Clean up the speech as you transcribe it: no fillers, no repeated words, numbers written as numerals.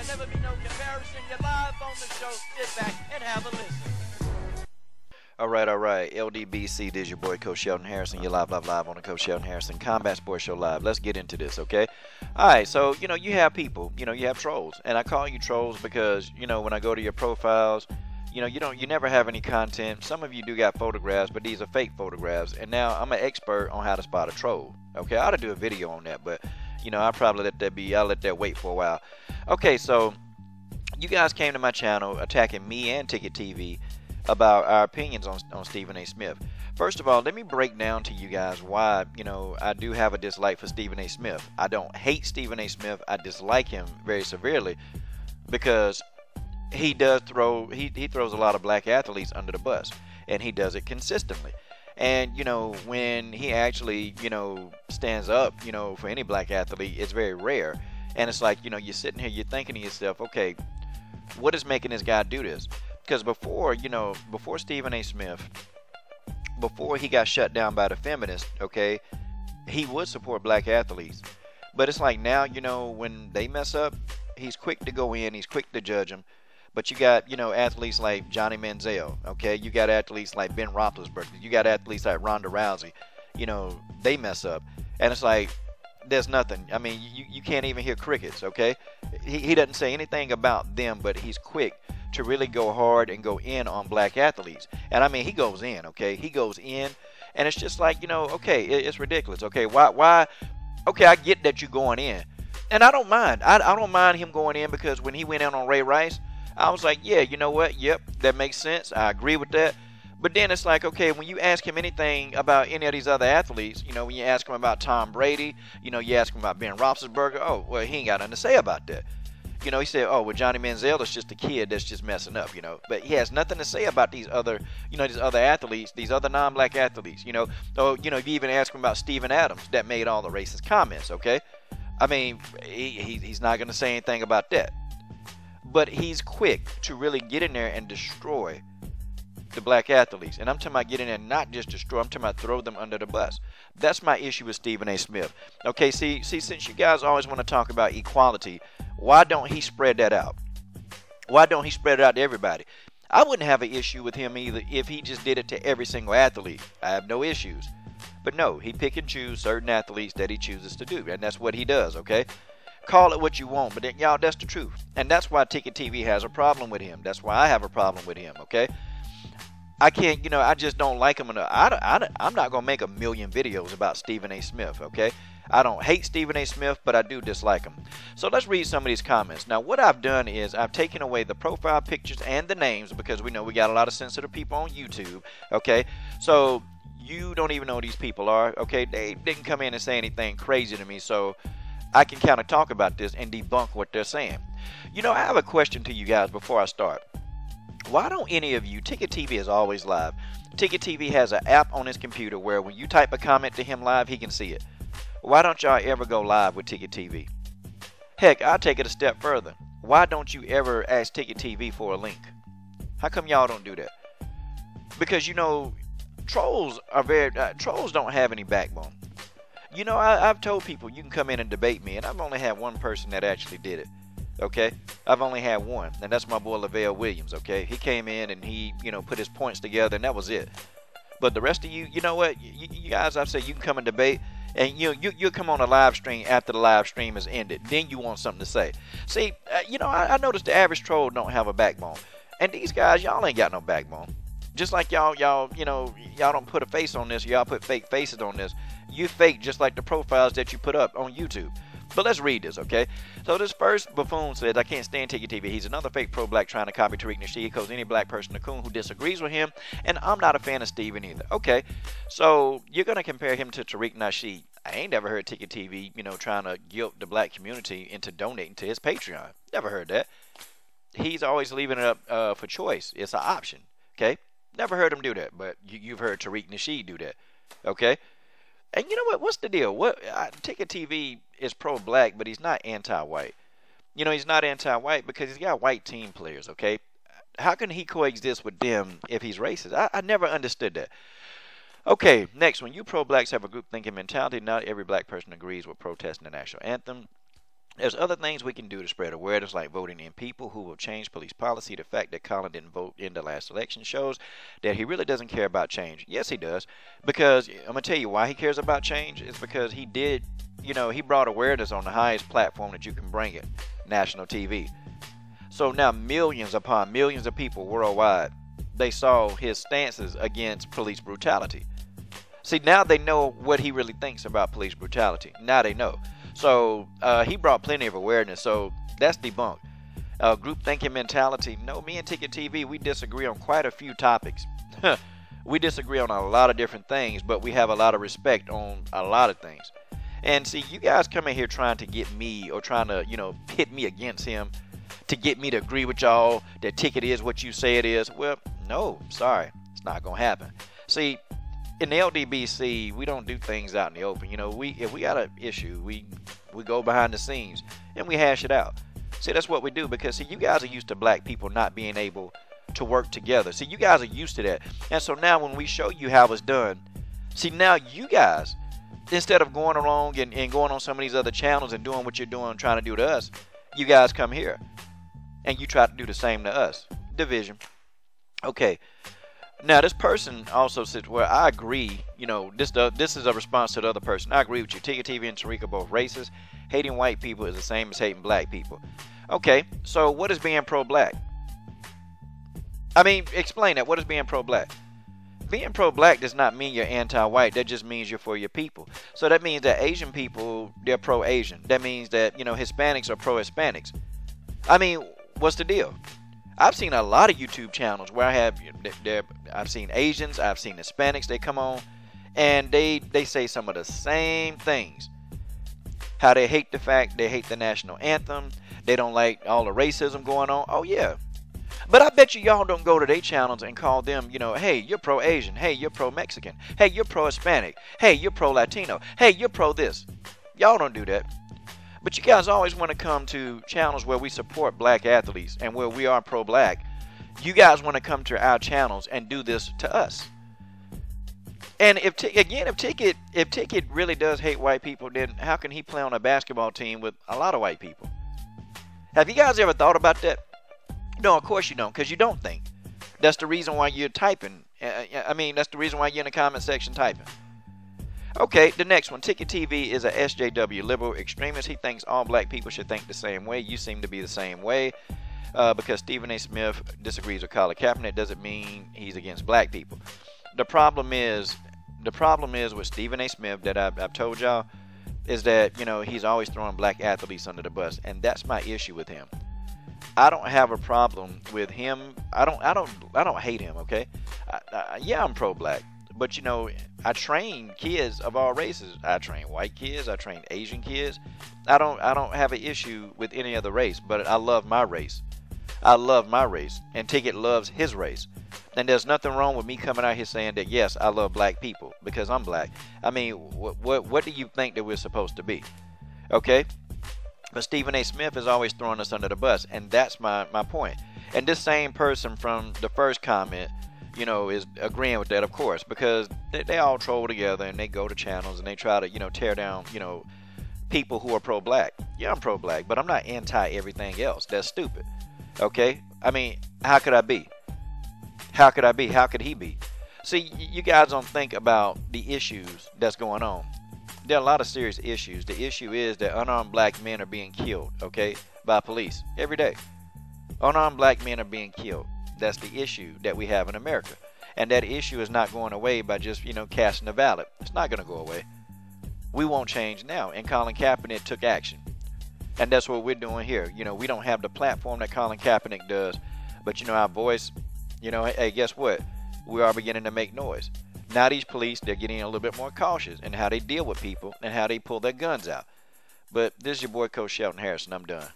There'll never be no comparison. You're live on the show. Sit back and have a listen. All right. LDBC, this is your boy, Coach Sheldon Harrison. You're live on the Coach Sheldon Harrison Combat Sports Show Live. Let's get into this, okay? All right, so, you have people, you have trolls. And I call you trolls because, when I go to your profiles, you never have any content. Some of you do got photographs, but these are fake photographs. And now I'm an expert on how to spot a troll, okay? I ought to do a video on that, but, I'll probably let that be. I'll let that wait for a while. Okay, so you guys came to my channel attacking me and Ticket TV about our opinions on Stephen A. Smith. First of all, let me break down to you guys why, I do have a dislike for Stephen A. Smith. I don't hate Stephen A. Smith. I dislike him very severely because he does he throws a lot of black athletes under the bus, and he does it consistently. And, when he actually, stands up, for any black athlete, it's very rare. And it's like, you're sitting here, you're thinking to yourself, okay, what is making this guy do this? Because before Stephen A. Smith, before he got shut down by the feminists, okay, he would support black athletes. But it's like now, when they mess up, he's quick to go in, he's quick to judge them. But you got, athletes like Johnny Manziel, okay? You got athletes like Ben Roethlisberger. You got athletes like Ronda Rousey. They mess up. And it's like, there's nothing. I mean, you can't even hear crickets, okay? He doesn't say anything about them, but he's quick to really go hard and go in on black athletes. And I mean, he goes in, okay? He goes in, and it's just like, okay, it's ridiculous, okay? Why? Okay, I get that you're going in. And I don't mind. I don't mind him going in because when he went in on Ray Rice, I was like, yeah, you know what? Yep, that makes sense. I agree with that. But then it's like, okay, when you ask him anything about any of these other athletes, when you ask him about Tom Brady, you ask him about Ben Roethlisberger, oh, well, he ain't got nothing to say about that. He said, oh, well, Johnny Manziel is just a kid that's just messing up, But he has nothing to say about these other, these other athletes, these other non-black athletes, So, you even ask him about Steven Adams that made all the racist comments, okay? I mean, he's not going to say anything about that. But he's quick to really get in there and destroy the black athletes. And I'm talking about get in there and not just destroy, I'm talking about throw them under the bus. That's my issue with Stephen A. Smith. Okay, see, since you guys always want to talk about equality, why don't he spread that out? Why don't he spread it out to everybody? I wouldn't have an issue with him either if he just did it to every single athlete. I have no issues. But no, he pick and choose certain athletes that he chooses to do. And that's what he does, okay? Call it what you want, but then, y'all, that's the truth. And that's why Ticket TV has a problem with him. That's why I have a problem with him, okay? I can't, I just don't like him enough. I'm not going to make a million videos about Stephen A. Smith, okay? I don't hate Stephen A. Smith, but I do dislike him. So let's read some of these comments. Now, what I've done is I've taken away the profile pictures and the names because we know we got a lot of sensitive people on YouTube, okay? So you don't even know who these people are, okay? They didn't come in and say anything crazy to me, so I can kind of talk about this and debunk what they're saying. I have a question to you guys before I start. Why don't any of you, Ticket TV is always live. Ticket TV has an app on his computer where when you type a comment to him live, he can see it. Why don't y'all ever go live with Ticket TV? Heck, I'll take it a step further. Why don't you ever ask Ticket TV for a link? How come y'all don't do that? Because, trolls don't have any backbone. I've told people you can come in and debate me, and I've only had one person that actually did it, okay? I've only had one, and that's my boy Lavelle Williams, okay? He came in and he, put his points together, and that was it. But the rest of you, you know what? You guys, I've said you can come and debate, and you'll come on a live stream after the live stream is ended. Then you want something to say. See, I noticed the average troll don't have a backbone. And these guys, y'all ain't got no backbone. Just like y'all don't put a face on this, y'all put fake faces on this. You fake just like the profiles that you put up on YouTube. But let's read this, okay? So this first buffoon says, I can't stand Ticket TV. He's another fake pro-black trying to copy Tariq Nasheed. He calls any black person a coon who disagrees with him. And I'm not a fan of Steven either. Okay, so you're going to compare him to Tariq Nasheed. I ain't never heard Ticket TV, trying to guilt the black community into donating to his Patreon. Never heard that. He's always leaving it up for choice. It's an option, okay? Never heard him do that, but you've heard Tariq Nasheed do that, okay? And you know what? What's the deal? Ticket TV is pro-black, but he's not anti-white. He's not anti-white because he's got white team players, okay? How can he coexist with them if he's racist? I never understood that. Okay, next one. You pro-blacks have a group thinking mentality. Not every black person agrees with protesting the national anthem. There's other things we can do to spread awareness, like voting in people who will change police policy. The fact that Colin didn't vote in the last election shows that he really doesn't care about change. Yes, he does, because I'm gonna tell you why he cares about change. It's because he did, he brought awareness on the highest platform that you can bring it, national TV. So now millions upon millions of people worldwide, they saw his stances against police brutality. See, now they know what he really thinks about police brutality. Now they know. So he brought plenty of awareness. So that's debunked. Group thinking mentality. No, me and Ticket TV, we disagree on quite a few topics. We disagree on a lot of different things, but we have a lot of respect on a lot of things. And see, you guys come in here trying to get me, or trying to, pit me against him, to get me to agree with y'all that Ticket is what you say it is. Well, no, sorry, it's not gonna happen. See, in the LDBC, we don't do things out in the open. If we got an issue, we go behind the scenes and we hash it out. See, that's what we do, because see, you guys are used to black people not being able to work together. See, you guys are used to that. And so now when we show you how it's done, see, now you guys, instead of going along and going on some of these other channels and doing what you're doing, trying to do to us, you guys come here and you try to do the same to us. Division. Okay. Now, this person also said, well, I agree, this is a response to the other person. I agree with you. Ticket TV and Tariq are both racist. Hating white people is the same as hating black people. Okay, so what is being pro-black? I mean, explain that. What is being pro-black? Being pro-black does not mean you're anti-white. That just means you're for your people. So that means that Asian people, they're pro-Asian. That means that, Hispanics are pro-Hispanics. I mean, what's the deal? I've seen a lot of YouTube channels where I've seen Asians, I've seen Hispanics, they come on and they say some of the same things. How they hate the fact they hate the national anthem, they don't like all the racism going on. Oh yeah. But I bet y'all don't go to their channels and call them, hey, you're pro-Asian, hey, you're pro-Mexican, hey, you're pro-Hispanic, hey, you're pro-Latino, hey, you're pro-this. Y'all don't do that. But you guys always want to come to channels where we support black athletes and where we are pro-black. You guys want to come to our channels and do this to us. And if Ticket really does hate white people, then how can he play on a basketball team with a lot of white people? Have you guys ever thought about that? No, of course you don't, because you don't think. That's the reason why you're typing. That's the reason why you're in the comment section typing. Okay, the next one. Ticket TV is a SJW liberal extremist. He thinks all black people should think the same way. You seem to be the same way. Because Stephen A. Smith disagrees with Colin Kaepernick doesn't mean he's against black people. The problem is with Stephen A. Smith that I've told y'all is that he's always throwing black athletes under the bus, and that's my issue with him. I don't have a problem with him. I don't hate him. Okay, yeah, I'm pro-black. But I train kids of all races. I train white kids. I train Asian kids. I don't have an issue with any other race. But I love my race. I love my race, and Ticket loves his race. And there's nothing wrong with me coming out here saying that yes, I love black people because I'm black. I mean, what do you think that we're supposed to be? Okay. But Stephen A. Smith is always throwing us under the bus, and that's my point. And this same person from the first comment, is agreeing with that, of course, because they all troll together and they go to channels and they try to, tear down, people who are pro-black. Yeah, I'm pro-black, but I'm not anti everything else. That's stupid. Okay? I mean, how could I be? How could I be? How could he be? See, you guys don't think about the issues that's going on. There are a lot of serious issues. The issue is that unarmed black men are being killed, okay, by police every day. Unarmed black men are being killed. That's the issue that we have in America. And that issue is not going away by just, casting a ballot. It's not going to go away. We won't change now. And Colin Kaepernick took action. And that's what we're doing here. We don't have the platform that Colin Kaepernick does. But, our voice, hey, guess what? We are beginning to make noise. Now these police, they're getting a little bit more cautious in how they deal with people and how they pull their guns out. But this is your boy, Coach Shelton Harrison. I'm done.